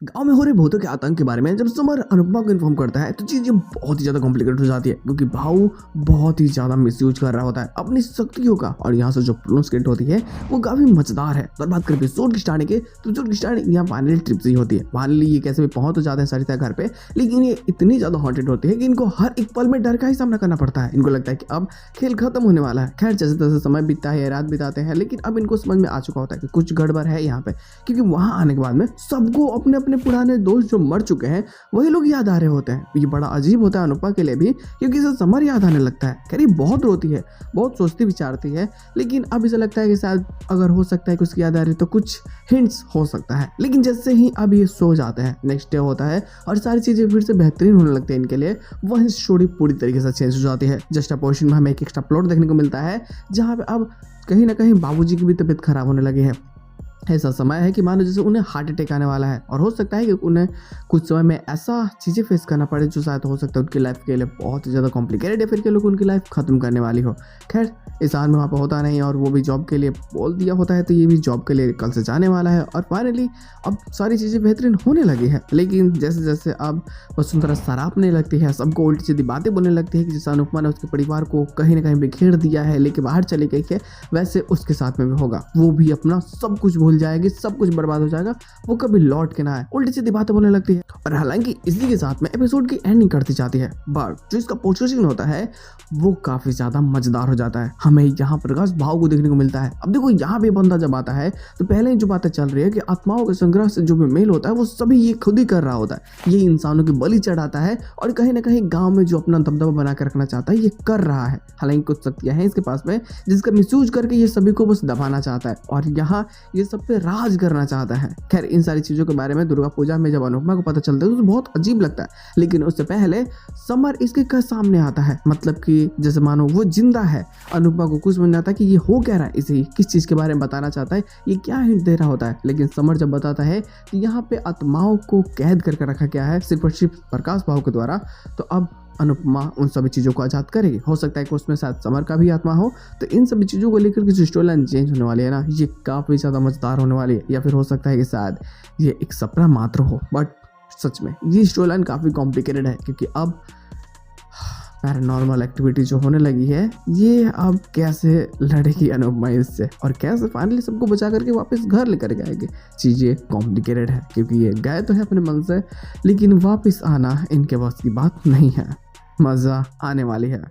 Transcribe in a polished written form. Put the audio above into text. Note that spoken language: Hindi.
गांव में हो रहे भूतों के आतंक के बारे में जब समर अनुपमा को इन्फॉर्म करता है तो चीजें बहुत ही ज्यादा कॉम्प्लिकेटेड हो जाती है, क्योंकि भाऊ बहुत ही ज्यादा मिसयूज कर रहा होता है अपनी शक्तियों का। और यहाँ से जो प्रॉब्लम्स क्रिएट होती है वो काफी मजेदार है। तो बात करें एपिसोड की स्टार्टिंग के, तो एपिसोड की स्टार्टिंग यहाँ फाइनली ट्रिप से ही होती है। फाइनली ये कैसे भी पहुंच तो जाते हैं सरिता घर पे, लेकिन ये इतनी ज्यादा हॉन्टेड होती है कि इनको हर एक पल में डर का ही सामना करना पड़ता है। इनको लगता है कि अब खेल खत्म होने वाला है। खैर जैसे तैसे समय बीतता है, रात बिताते हैं, लेकिन अब इनको समझ में आ चुका होता है कि कुछ गड़बड़ है यहाँ पे, क्योंकि वहां आने के बाद में सबको अपने अपने पुराने दोस्त जो मर चुके हैं वही लोग याद आ रहे होते हैं। ये बड़ा अजीब होता है अनुपमा के लिए भी, क्योंकि इसे समर याद आने लगता है। खैर बहुत रोती है, बहुत सोचती विचारती है, लेकिन अब इसे लगता है कि शायद अगर हो सकता है कि उसकी याद आ रही तो कुछ हिंट्स हो सकता है। लेकिन जैसे ही अब ये सो जाते हैं, नेक्स्ट डे होता है और सारी चीजें फिर से बेहतरीन होने लगती है इनके लिए। वही स्टोरी पूरी तरीके से चेंज हो जाती है। जस्ट अपोजिशन में हमें एक एक्स्ट्रा प्लॉट देखने को मिलता है, जहाँ पे अब कहीं ना कहीं बाबूजी की भी तबीयत खराब होने लगी है। ऐसा समय है कि मानो जैसे उन्हें हार्ट अटैक आने वाला है, और हो सकता है कि उन्हें कुछ समय में ऐसा चीज़ें फेस करना पड़े जो शायद हो सकता है उनकी लाइफ के लिए बहुत ही ज़्यादा कॉम्प्लिकेटेड है, फिर के लोग उनकी लाइफ खत्म करने वाली हो। खैर इंसान में वहाँ पर होता नहीं, और वो भी जॉब के लिए बोल दिया होता है, तो ये भी जॉब के लिए कल से जाने वाला है। और फाइनली अब सारी चीज़ें बेहतरीन होने लगी है। लेकिन जैसे जैसे अब वसुंधरा सरापने लगती है, सबको उल्टी सीधी बातें बोलने लगती है कि जैसे अनुपमा ने उसके परिवार को कहीं ना कहीं बिखेर दिया है, लेके बाहर चली गई है, वैसे उसके साथ में भी होगा। वो भी अपना सब कुछ भूल जाएगी, सब कुछ बर्बाद हो जाएगा, वो कभी लौट के ना आए। उल्टी सीधी बातें बोलने लगती है। और हालांकि इसी के साथ में एपिसोड की एंडिंग करती जाती है, बट जो इसका पोस्ट सीन होता है वो काफी ज्यादा मजेदार हो जाता है। हमें यहाँ प्रकाश भाव को देखने को मिलता है। अब देखो यहाँ पे बंदा जब आता है तो पहले जो बातें चल रही है कि आत्माओं के संग्रह से जो भी मेल होता है वो सभी ये खुद ही कर रहा होता है। ये इंसानों की बलि चढ़ाता है और कहीं ना कहीं गांव में जो अपना दबदबा बना कर रखना चाहता है ये कर रहा है। हालांकि कुछ शक्तियां हैं इसके पास में जिसका मिसयूज करके ये सभी को बस दबाना चाहता है और यहाँ ये सब पे राज करना चाहता है। खैर इन सारी चीजों के बारे में दुर्गा पूजा में जब अनुपमा को पता चलता है तो बहुत अजीब लगता है, लेकिन उससे पहले समर इसके सामने आता है। मतलब कि जैसे मानो वो जिंदा है। अनुपमा को कुछ समझ नहीं आता कि ये हो क्या रहा है, इसे किस चीज के बारे में बताना चाहता है, ये क्या हिंट दे रहा होता है। लेकिन समर जब बताता है कि यहाँ पे आत्माओं को कैद करके रखा गया है सिर्फ और सिर्फ प्रकाश भाव के द्वारा, तो अब अनुपमा उन सभी चीज़ों को आज़ाद करेगी। हो सकता है कि उसमें शायद समर का भी आत्मा हो। तो इन सभी चीज़ों को लेकर के जो स्टोरी लाइन चेंज होने वाली है ना, ये काफ़ी ज़्यादा मजेदार होने वाली है। या फिर हो सकता है कि शायद ये एक सपना मात्र हो, बट सच में ये स्टोरी लाइन काफ़ी कॉम्प्लिकेटेड है, क्योंकि अब पैरानॉर्मल एक्टिविटी जो होने लगी है, ये अब कैसे लड़ेगी अनुपमा इससे, और कैसे फाइनली सबको बचा करके वापस घर लेकर जाएगी। चीज़ें कॉम्प्लिकेटेड है, क्योंकि ये गए तो है अपने मन से, लेकिन वापस आना इनके बस की बात नहीं है। मज़ा आने वाली है।